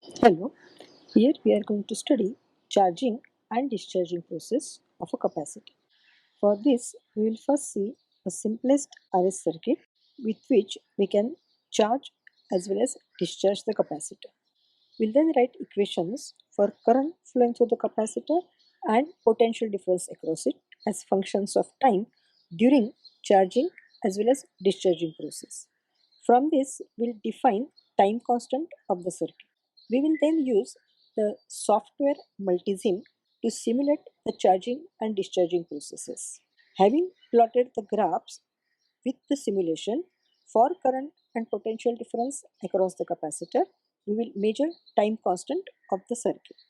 Hello, here we are going to study charging and discharging process of a capacitor. For this, we will first see the simplest RS circuit with which we can charge as well as discharge the capacitor. We'll then write equations for current flowing through the capacitor and potential difference across it as functions of time during charging as well as discharging process. From this, we'll define time constant of the circuit. We will then use the software Multisim to simulate the charging and discharging processes. Having plotted the graphs with the simulation for current and potential difference across the capacitor, we will measure time constant of the circuit.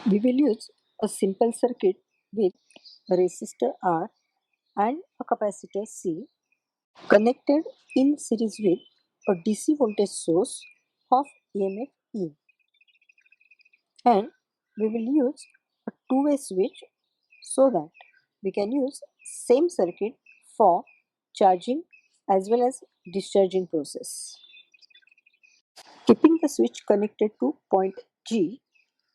We will use a simple circuit with a resistor R and a capacitor C connected in series with a DC voltage source of EMF E, and we will use a two-way switch so that we can use same circuit for charging as well as discharging process. Keeping the switch connected to point G,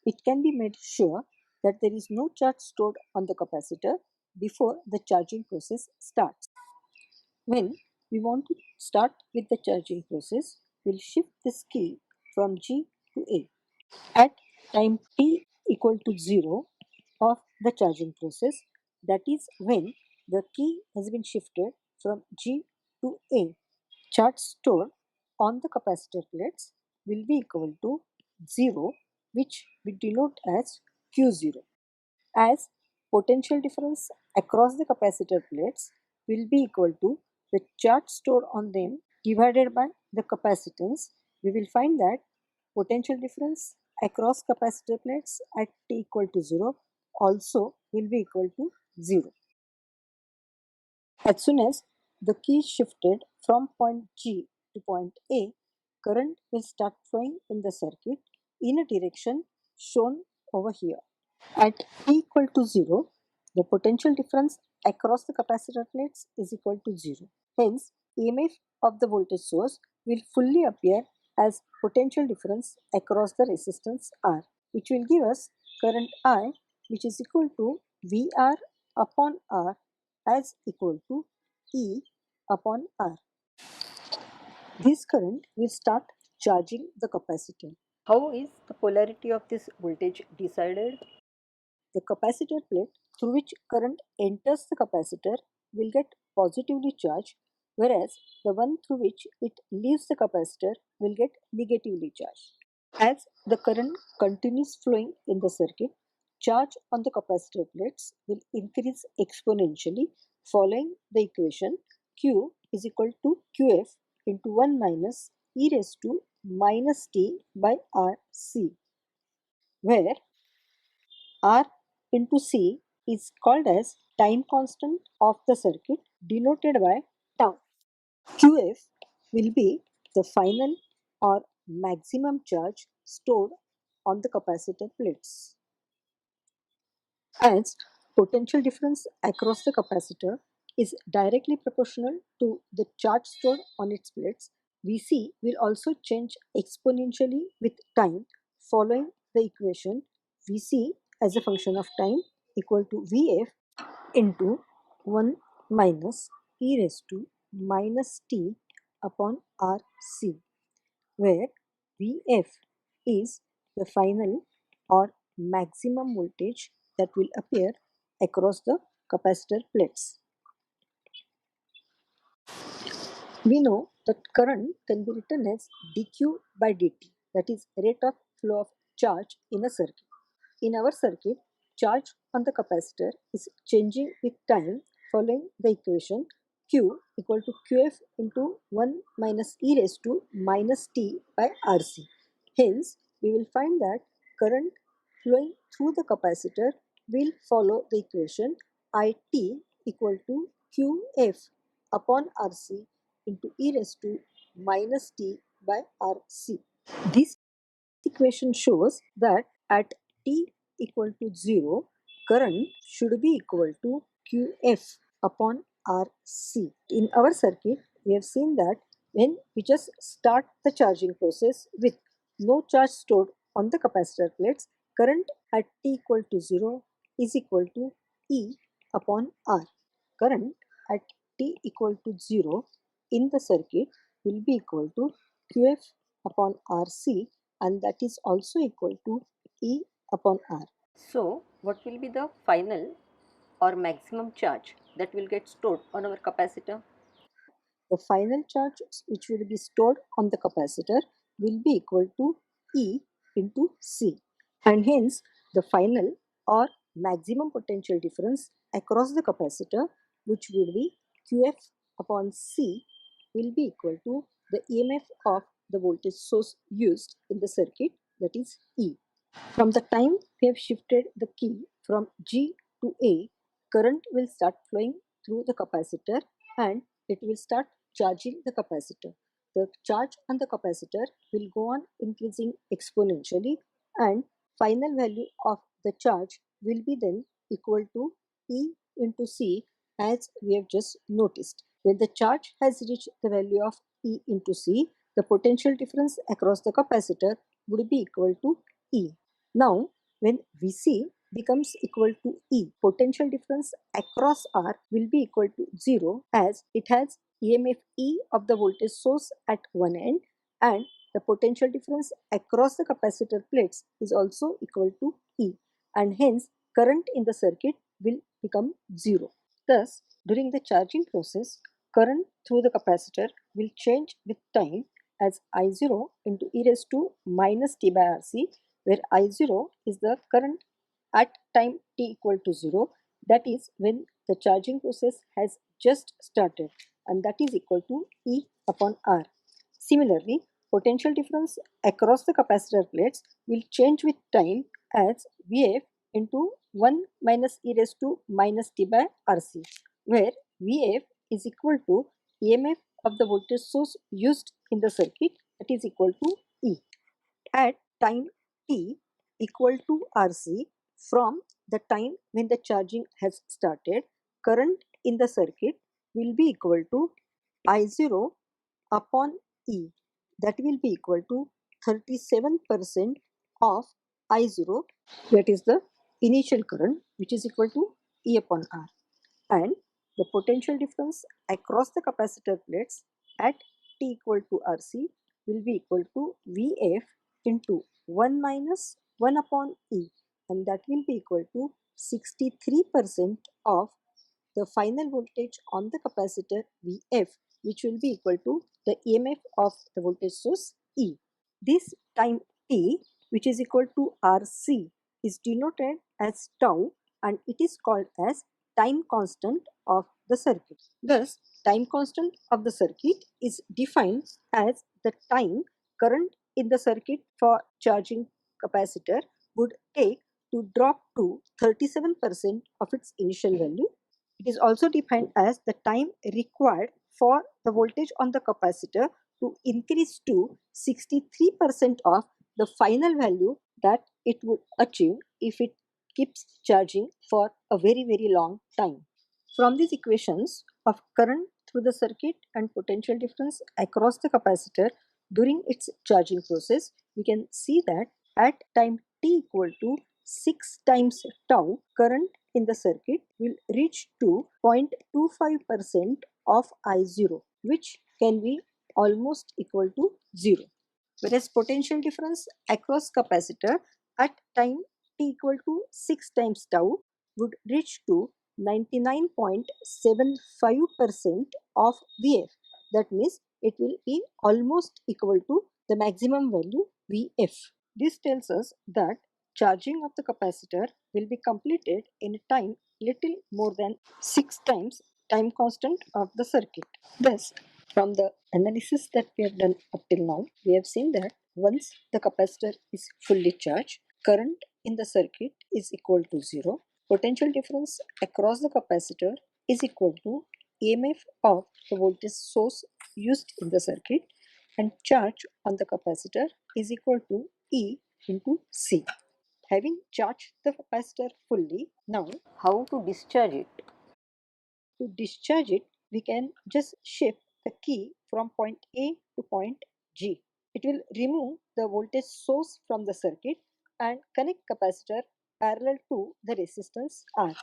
it can be made sure that there is no charge stored on the capacitor before the charging process starts. When we want to start with the charging process, we'll shift this key from G to A. At time t equal to 0 of the charging process, that is when the key has been shifted from G to A. Charge stored on the capacitor plates will be equal to 0, which we denote as Q0, as potential difference across the capacitor plates will be equal to the charge stored on them divided by the capacitance. We will find that potential difference across capacitor plates at t equal to 0 also will be equal to 0. As soon as the key is shifted from point G to point A, current will start flowing in the circuit in a direction shown over here. At t equal to 0, the potential difference across the capacitor plates is equal to 0. Hence, EMF of the voltage source will fully appear as potential difference across the resistance R, which will give us current I, which is equal to VR upon R as equal to E upon R. This current will start charging the capacitor. How is the polarity of this voltage decided? The capacitor plate through which current enters the capacitor will get positively charged, whereas the one through which it leaves the capacitor will get negatively charged. As the current continues flowing in the circuit, charge on the capacitor plates will increase exponentially following the equation Q is equal to Qf into 1 minus e raised to minus t by Rc, where R into C is called as time constant of the circuit denoted by tau. Qf will be the final or maximum charge stored on the capacitor plates. As potential difference across the capacitor is directly proportional to the charge stored on its plates, Vc will also change exponentially with time following the equation Vc as a function of time equal to Vf into 1 minus e raised to minus t upon Rc, where Vf is the final or maximum voltage that will appear across the capacitor plates. We know that current can be written as dq by dt, that is rate of flow of charge in a circuit. In our circuit, charge on the capacitor is changing with time following the equation Q equal to Qf into 1 minus e raised to minus t by Rc. Hence, we will find that current flowing through the capacitor will follow the equation It equal to Qf upon Rc into e raised to minus t by Rc. This equation shows that at t equal to 0, current should be equal to Qf upon Rc. In our circuit, we have seen that when we just start the charging process with no charge stored on the capacitor plates, current at t equal to 0 is equal to E upon R. Current at t equal to 0 in the circuit will be equal to QF upon RC, and that is also equal to E upon R. So, what will be the final or maximum charge that will get stored on our capacitor? The final charge which will be stored on the capacitor will be equal to E into C, and hence the final or maximum potential difference across the capacitor, which will be QF upon C, will be equal to the EMF of the voltage source used in the circuit, that is E. From the time we have shifted the key from G to A, current will start flowing through the capacitor and it will start charging the capacitor. The charge on the capacitor will go on increasing exponentially, and final value of the charge will be then equal to E into C, as we have just noticed. When the charge has reached the value of E into C, the potential difference across the capacitor would be equal to E. Now, when Vc becomes equal to E, potential difference across R will be equal to 0, as it has EMF E of the voltage source at one end, and the potential difference across the capacitor plates is also equal to E, and hence current in the circuit will become 0. Thus, during the charging process, current through the capacitor will change with time as I0 into e raised to minus t by RC, where I0 is the current at time t equal to 0, that is when the charging process has just started, and that is equal to E upon R. Similarly, potential difference across the capacitor plates will change with time as Vf into 1 minus e raised to minus t by Rc, where Vf is equal to EMF of the voltage source used in the circuit, that is equal to E. At time t equal to Rc, from the time when the charging has started, current in the circuit will be equal to I0 upon E, that will be equal to 37% of I0, that is the initial current, which is equal to E upon R, and the potential difference across the capacitor plates at t equal to Rc will be equal to Vf into 1 minus 1 upon E, and that will be equal to 63% of the final voltage on the capacitor Vf, which will be equal to the EMF of the voltage source E. This time t, which is equal to Rc, is denoted as tau, and it is called as time constant of the circuit. Thus, time constant of the circuit is defined as the time current in the circuit for charging capacitor would take to drop to 37% of its initial value. It is also defined as the time required for the voltage on the capacitor to increase to 63% of the final value that it would achieve if it keeps charging for a very long time. From these equations of current through the circuit and potential difference across the capacitor during its charging process, we can see that at time t equal to 6 times tau, current in the circuit will reach to 0.25% of I0, which can be almost equal to 0. Whereas potential difference across capacitor at time t equal to 6 times tau would reach to 99.75% of Vf. That means it will be almost equal to the maximum value Vf. This tells us that charging of the capacitor will be completed in a time little more than 6 times time constant of the circuit. Thus, from the analysis that we have done up till now, we have seen that once the capacitor is fully charged, current in the circuit is equal to 0. Potential difference across the capacitor is equal to EMF of the voltage source used in the circuit, and charge on the capacitor is equal to E into C. Having charged the capacitor fully, now How to discharge it? to discharge it, we can just shift the key from point A to point G. It will remove the voltage source from the circuit and connect capacitor parallel to the resistance R.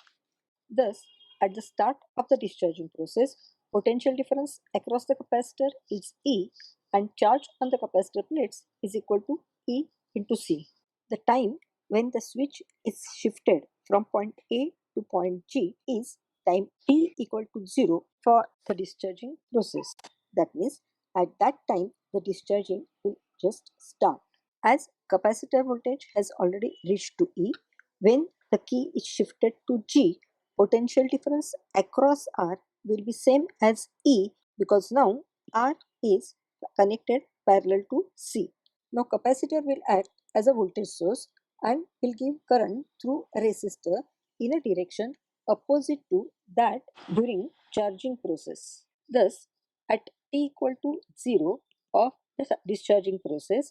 Thus, at the start of the discharging process, potential difference across the capacitor is E and charge on the capacitor plates is equal to E into C. The time when the switch is shifted from point A to point G is time t equal to 0 for the discharging process. That means at that time the discharging will just start. As capacitor voltage has already reached to E, when the key is shifted to G, potential difference across R will be same as E because now R is connected parallel to C. Now capacitor will act as a voltage source and will give current through a resistor in a direction opposite to that during charging process. Thus, at t equal to 0 of the discharging process,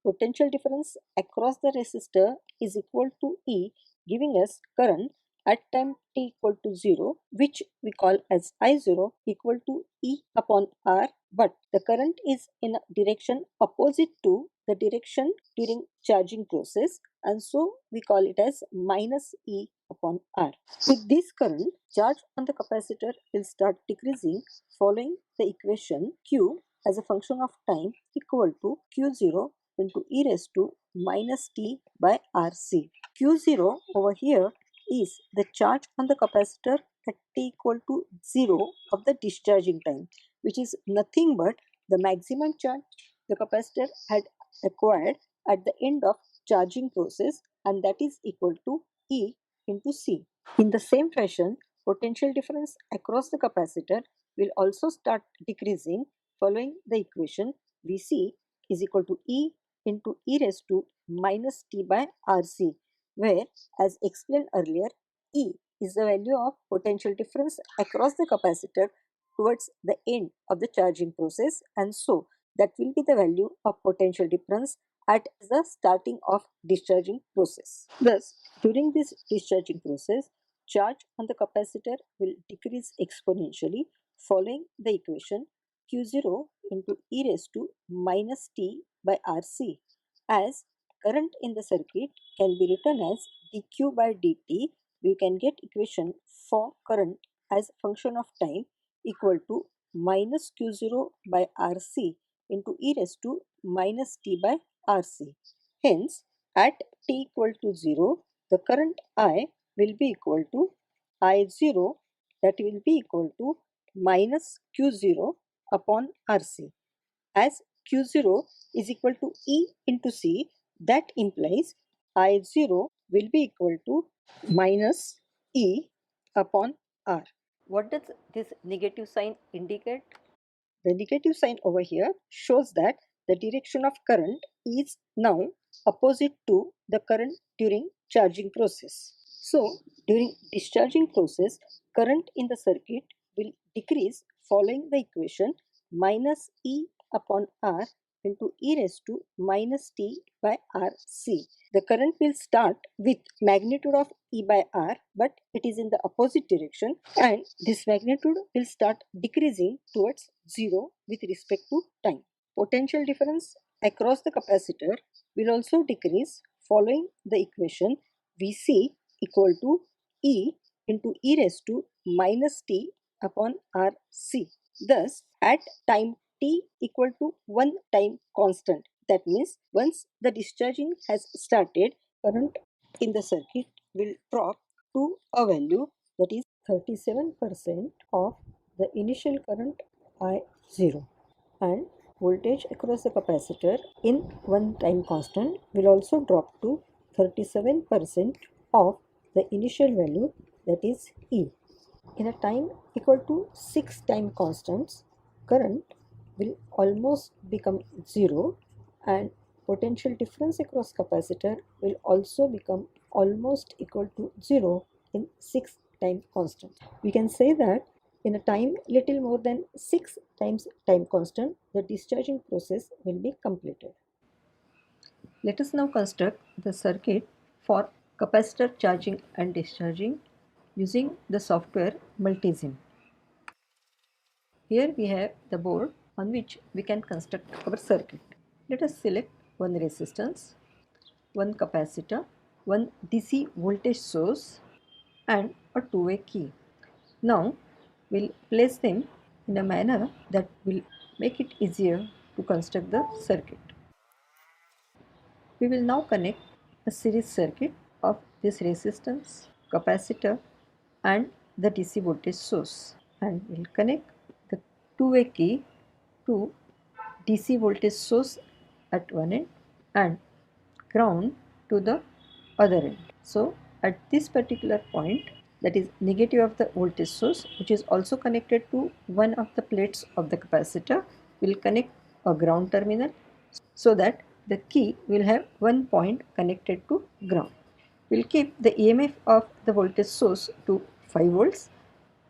potential difference across the resistor is equal to E, giving us current at time t equal to 0, which we call as I0 equal to E upon R, but the current is in a direction opposite to the direction during charging process, and so we call it as minus E upon R. With this current, charge on the capacitor will start decreasing following the equation Q as a function of time equal to Q0 into e raised to minus t by RC. Q0 over here is the charge on the capacitor at t equal to 0 of the discharging time, which is nothing but the maximum charge the capacitor had acquired at the end of charging process, and that is equal to E into C. In the same fashion, potential difference across the capacitor will also start decreasing following the equation Vc is equal to E into e raised to minus t by Rc, where, as explained earlier, E is the value of potential difference across the capacitor towards the end of the charging process, and so that will be the value of potential difference at the starting of discharging process. Thus, during this discharging process, charge on the capacitor will decrease exponentially following the equation Q0 into e raised to minus t by Rc, as current in the circuit can be written as dq by dt. We can get equation for current as function of time equal to minus q0 by Rc into e raised to minus t by Rc. Hence, at t equal to 0, the current I will be equal to I0, that will be equal to minus q0 upon Rc. As q0 is equal to E into C, that implies I0 will be equal to minus E upon R. What does this negative sign indicate? The negative sign over here shows that the direction of current is now opposite to the current during charging process. So, during discharging process, current in the circuit will decrease following the equation minus E upon R into e raised to minus t by RC. The current will start with magnitude of E by R, but it is in the opposite direction, and this magnitude will start decreasing towards 0 with respect to time. Potential difference across the capacitor will also decrease following the equation Vc equal to E into e raised to minus t upon Rc. Thus, at time t equal to 1 time constant, that means once the discharging has started, current in the circuit will drop to a value that is 37% of the initial current I0, and voltage across the capacitor in 1 time constant will also drop to 37% of the initial value, that is E. In a time equal to 6 time constants, current will almost become 0, and potential difference across capacitor will also become almost equal to 0 in 6 time constant. We can say that in a time little more than 6 times time constant, the discharging process will be completed. Let us now construct the circuit for capacitor charging and discharging using the software Multisim. Here we have the board on which we can construct our circuit. Let us select one resistance, one capacitor, one DC voltage source and a two-way key. Now we'll place them in a manner that will make it easier to construct the circuit. We will now connect a series circuit of this resistance, capacitor and the DC voltage source, and we'll connect the two-way key to DC voltage source at one end and ground to the other end. So at this particular point, that is negative of the voltage source, which is also connected to one of the plates of the capacitor, will connect a ground terminal so that the key will have one point connected to ground. We'll keep the EMF of the voltage source to 5 volts.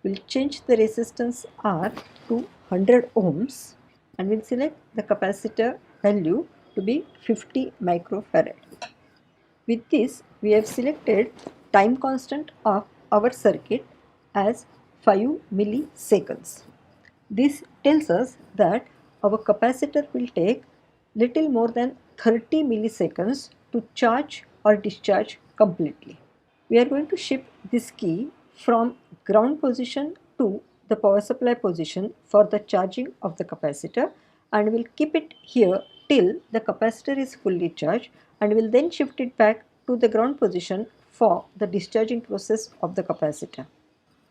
We'll change the resistance R to 100 ohms and we'll select the capacitor value to be 50 microfarad. With this, we have selected time constant of our circuit as 5 milliseconds. This tells us that our capacitor will take little more than 30 milliseconds to charge or discharge completely. We are going to shift this key from ground position to the power supply position for the charging of the capacitor, and we'll keep it here till the capacitor is fully charged, and will then shift it back to the ground position for the discharging process of the capacitor.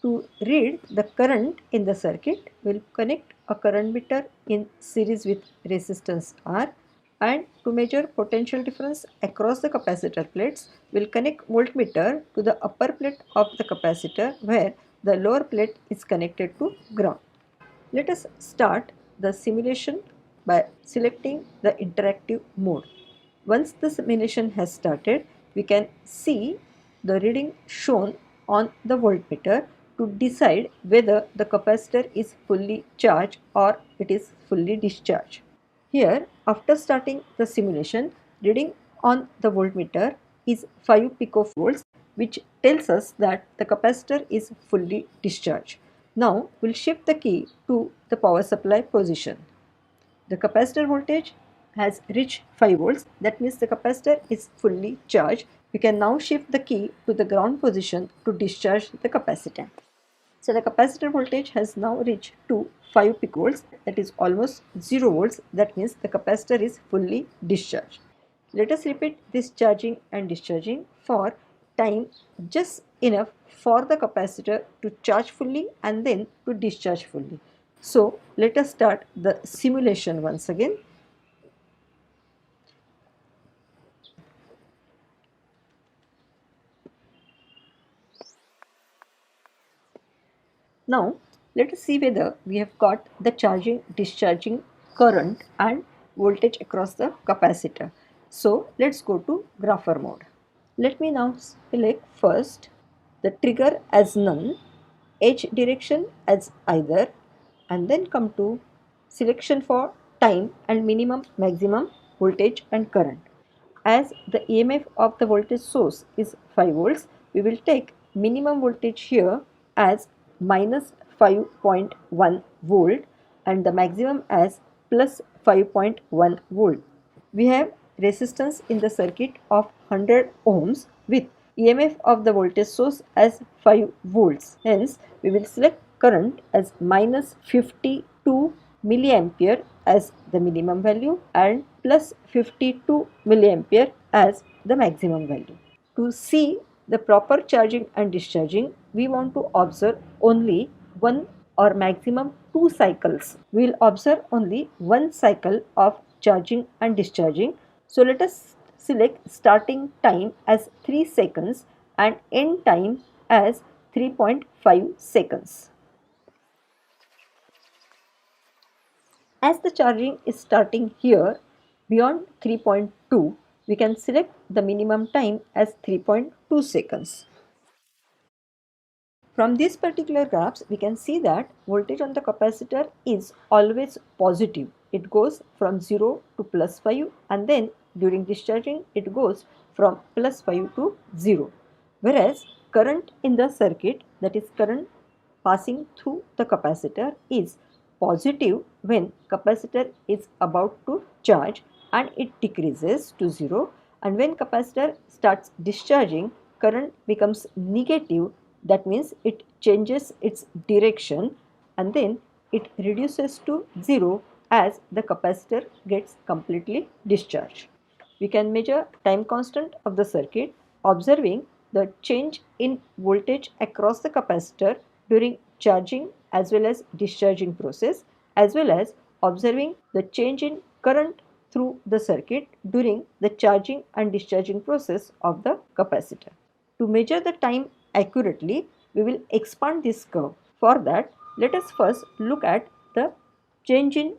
To read the current in the circuit, we'll connect a current meter in series with resistance R, and to measure potential difference across the capacitor plates, we'll connect voltmeter to the upper plate of the capacitor where the lower plate is connected to ground. Let us start the simulation by selecting the interactive mode. Once the simulation has started, we can see the reading shown on the voltmeter to decide whether the capacitor is fully charged or it is fully discharged. Here, after starting the simulation, reading on the voltmeter is 5 picovolts, which tells us that the capacitor is fully discharged. Now, we'll shift the key to the power supply position. The capacitor voltage has reached 5 volts, that means the capacitor is fully charged. We can now shift the key to the ground position to discharge the capacitor. So the capacitor voltage has now reached to 5 picovolts, that is almost 0 volts, that means the capacitor is fully discharged. Let us repeat this charging and discharging for time just enough for the capacitor to charge fully and then to discharge fully. So let us start the simulation once again. Now let us see whether we have got the charging, discharging, current and voltage across the capacitor. So let's go to grapher mode. Let me now select first the trigger as none, edge direction as either, and then come to selection for time and minimum maximum voltage and current. As the EMF of the voltage source is 5 volts, we will take minimum voltage here as minus 5.1 volt and the maximum as plus 5.1 volt. We have resistance in the circuit of 100 ohms with EMF of the voltage source as 5 volts. Hence, we will select current as minus 52 milliampere as the minimum value and plus 52 milliampere as the maximum value. To see the proper charging and discharging, we want to observe only one or maximum 2 cycles. We will observe only one cycle of charging and discharging. So let us select starting time as 3 seconds and end time as 3.5 seconds. As the charging is starting here beyond 3.2, we can select the minimum time as 3.2 seconds. From these particular graphs, we can see that voltage on the capacitor is always positive. It goes from 0 to plus 5 and then during discharging it goes from plus 5 to 0. Whereas current in the circuit, that is current passing through the capacitor, is positive when capacitor is about to charge and it decreases to 0, and when capacitor starts discharging, current becomes negative. That means it changes its direction, and then it reduces to 0 as the capacitor gets completely discharged. We can measure time constant of the circuit observing the change in voltage across the capacitor during charging as well as discharging process, as well as observing the change in current through the circuit during the charging and discharging process of the capacitor. To measure the time accurately, we will expand this curve. For that, let us first look at the change in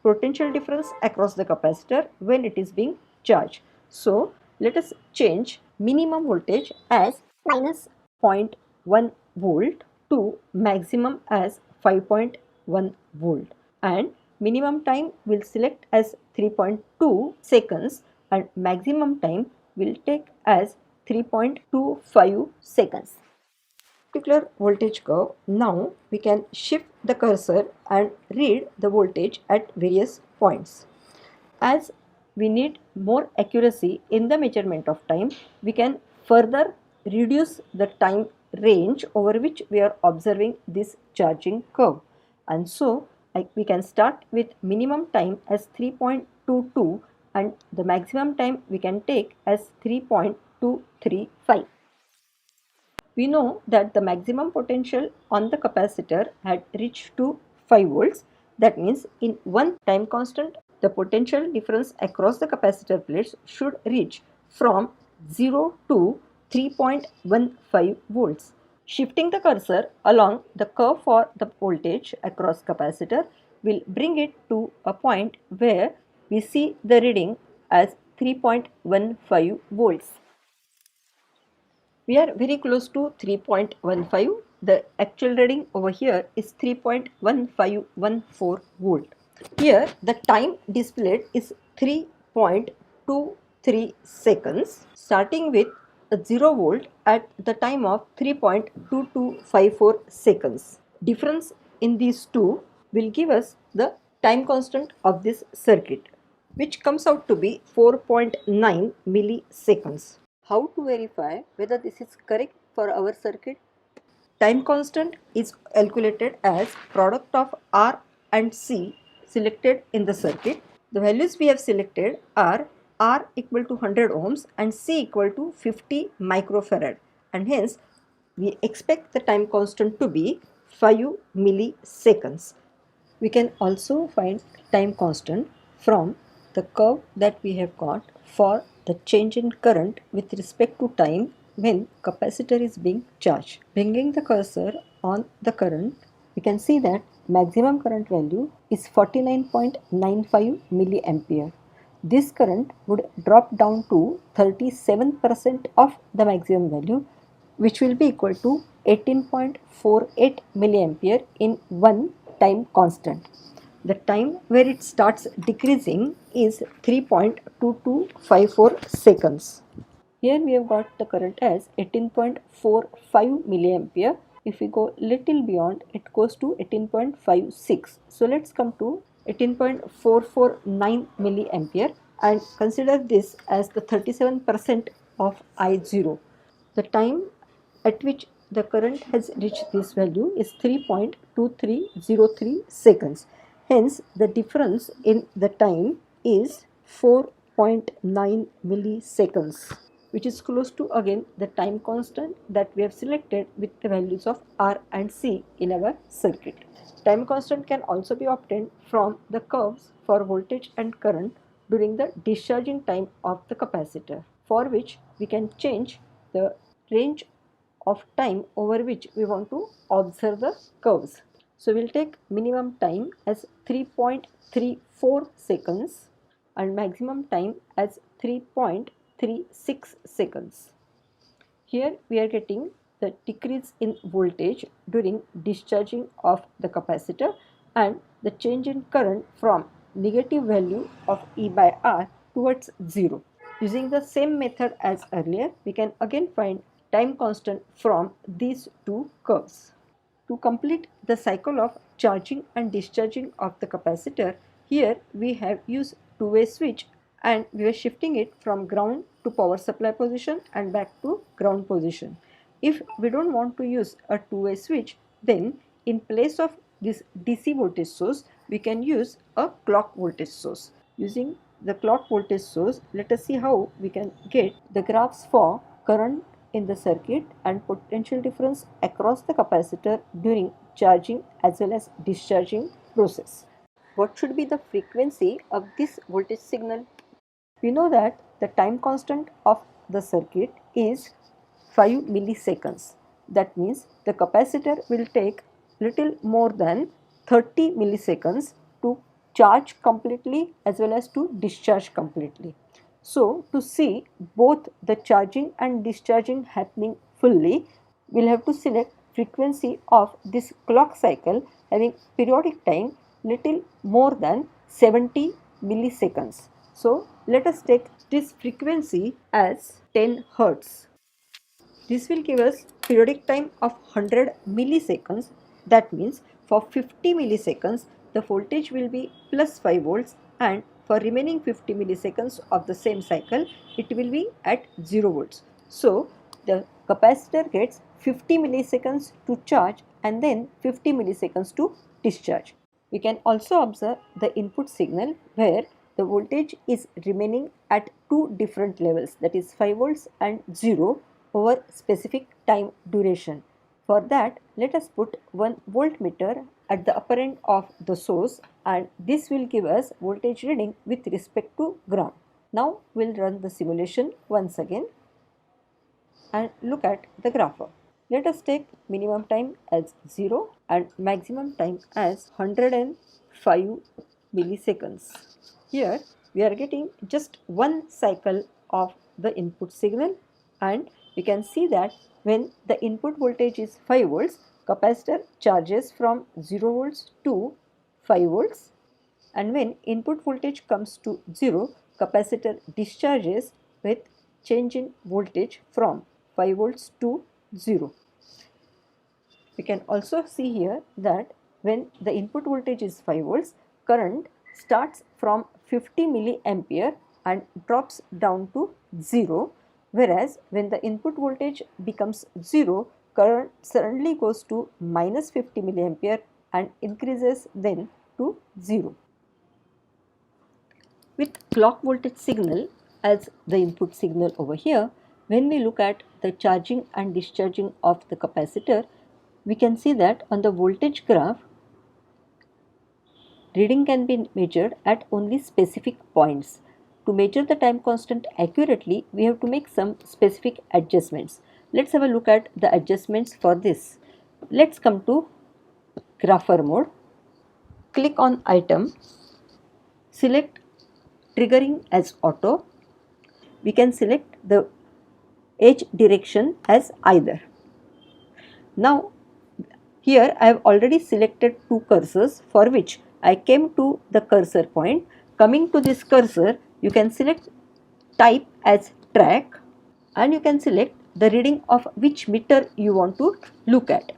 potential difference across the capacitor when it is being charged. So, let us change minimum voltage as minus zero point 0.1 volt to maximum as 5.1 volt, and minimum time will select as 3.2 seconds and maximum time will take as 3.25 seconds. Particular voltage curve. Now we can shift the cursor and read the voltage at various points. As we need more accuracy in the measurement of time, we can further reduce the time range over which we are observing this charging curve. And so we can start with minimum time as 3.22 and the maximum time we can take as 3.235. We know that the maximum potential on the capacitor had reached to 5 volts. That means in one time constant, the potential difference across the capacitor plates should reach from 0 to 3.15 volts. Shifting the cursor along the curve for the voltage across capacitor will bring it to a point where we see the reading as 3.15 volts. We are very close to 3.15. The actual reading over here is 3.1514 volt. Here the time displayed is 3.23 seconds, starting with a 0 volt at the time of 3.2254 seconds. Difference in these two will give us the time constant of this circuit, which comes out to be 4.9 milliseconds. How to verify whether this is correct for our circuit? Time constant is calculated as product of R and C selected in the circuit. The values we have selected are R equal to 100 ohms and C equal to 50 microfarad, and hence we expect the time constant to be 5 milliseconds. We can also find time constant from the curve that we have got for the change in current with respect to time when capacitor is being charged. Bringing the cursor on the current, we can see that maximum current value is 49.95 milliampere. This current would drop down to 37% of the maximum value, which will be equal to 18.48 milliampere in one time constant. The time where it starts decreasing is 3.2254 seconds. Here we have got the current as 18.45 milliampere. If we go little beyond, it goes to 18.56. So let's come to 18.449 milliampere and consider this as the 37% of I0. The time at which the current has reached this value is 3.2303 seconds. Hence, the difference in the time is 4.9 milliseconds, which is close to again the time constant that we have selected with the values of R and C in our circuit. Time constant can also be obtained from the curves for voltage and current during the discharging time of the capacitor, for which we can change the range of time over which we want to observe the curves. So we'll take minimum time as 3.34 seconds and maximum time as 3.36 seconds. Here we are getting the decrease in voltage during discharging of the capacitor and the change in current from negative value of E by R towards 0. Using the same method as earlier, we can again find time constant from these two curves. To complete the cycle of charging and discharging of the capacitor, here we have used two-way switch and we were shifting it from ground to power supply position and back to ground position. If we don't want to use a two-way switch, then in place of this DC voltage source, we can use a clock voltage source. Using the clock voltage source, let us see how we can get the graphs for current in the circuit and potential difference across the capacitor during charging as well as discharging process. What should be the frequency of this voltage signal? We know that the time constant of the circuit is 5 milliseconds. That means the capacitor will take little more than 30 milliseconds to charge completely as well as to discharge completely. So, to see both the charging and discharging happening fully, we will have to select frequency of this clock cycle having periodic time little more than 70 milliseconds. So, let us take this frequency as 10 Hertz. This will give us periodic time of 100 milliseconds. That means for 50 milliseconds the voltage will be plus 5 volts, and for remaining 50 milliseconds of the same cycle it will be at 0 volts. So the capacitor gets 50 milliseconds to charge and then 50 milliseconds to discharge. We can also observe the input signal where the voltage is remaining at two different levels, that is 5 volts and 0 over specific time duration. For that, let us put one voltmeter at the upper end of the source, and this will give us voltage reading with respect to ground. Now we will run the simulation once again and look at the graph. Let us take minimum time as 0 and maximum time as 105 milliseconds. Here we are getting just one cycle of the input signal, and we can see that when the input voltage is 5 volts, capacitor charges from 0 volts to 5 volts, and when input voltage comes to 0, capacitor discharges with change in voltage from 5 volts to 0. We can also see here that when the input voltage is 5 volts, current starts from 50 milliampere and drops down to 0, whereas when the input voltage becomes 0, current suddenly goes to minus 50 milliampere and increases then to 0. With clock voltage signal as the input signal over here, when we look at the charging and discharging of the capacitor, we can see that on the voltage graph, reading can be measured at only specific points. To measure the time constant accurately, we have to make some specific adjustments. Let's have a look at the adjustments for this. Let's come to grapher mode. Click on item, select triggering as auto. We can select the edge direction as either. Now here I have already selected two cursors for which I came to the cursor point. Coming to this cursor, you can select type as track and you can select the reading of which meter you want to look at.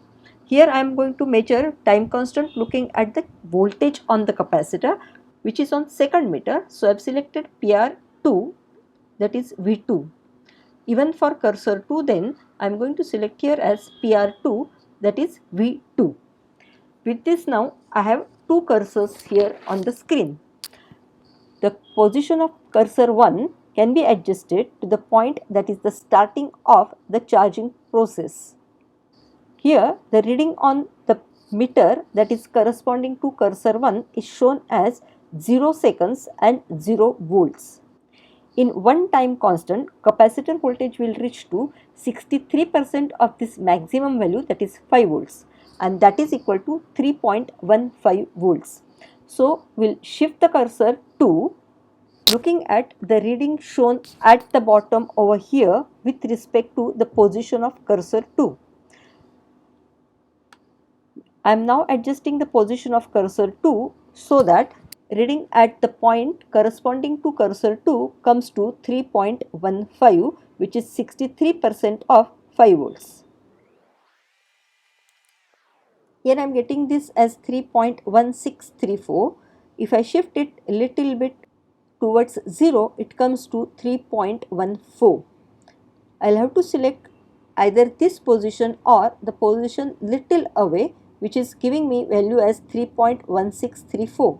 Here I am going to measure time constant looking at the voltage on the capacitor, which is on second meter. So I have selected PR2, that is V2. Even for cursor 2, then I am going to select here as PR2, that is V2. With this, now I have two cursors here on the screen. The position of cursor 1 can be adjusted to the point that is the starting of the charging process. Here the reading on the meter that is corresponding to cursor 1 is shown as 0 seconds and 0 volts. In one time constant, capacitor voltage will reach to 63% of this maximum value, that is 5 volts, and that is equal to 3.15 volts. So we will shift the cursor to looking at the reading shown at the bottom over here with respect to the position of cursor 2. I am now adjusting the position of cursor 2 so that reading at the point corresponding to cursor 2 comes to 3.15, which is 63% of 5 volts. Here I am getting this as 3.1634. If I shift it a little bit towards 0, it comes to 3.14. I'll have to select either this position or the position little away, which is giving me value as 3.1634.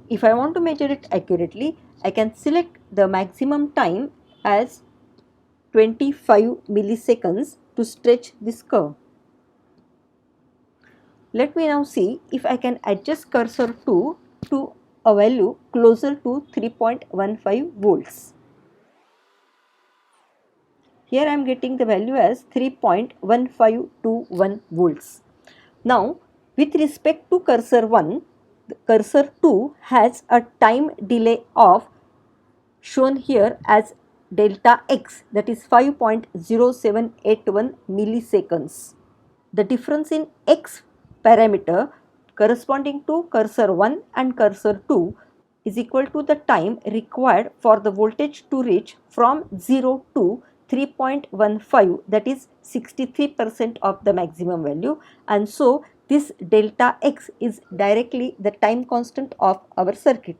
If I want to measure it accurately, I can select the maximum time as 25 milliseconds to stretch this curve. Let me now see if I can adjust cursor to a value closer to 3.15 volts. Here I am getting the value as 3.1521 volts. Now, with respect to cursor 1, cursor 2 has a time delay of shown here as delta x, that is 5.0781 milliseconds. The difference in x parameter corresponding to cursor 1 and cursor 2 is equal to the time required for the voltage to reach from 0 to 3.15, that is 63% of the maximum value, and so this delta x is directly the time constant of our circuit.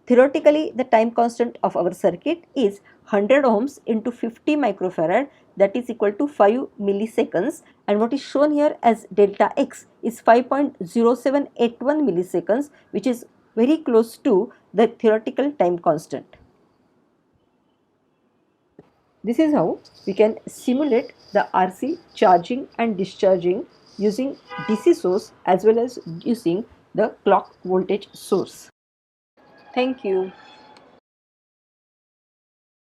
Theoretically, the time constant of our circuit is 100 ohms into 50 microfarad, that is equal to 5 milliseconds, and what is shown here as delta x is 5.0781 milliseconds, which is very close to the theoretical time constant. This is how we can simulate the RC charging and discharging using DC source as well as using the clock voltage source. Thank you.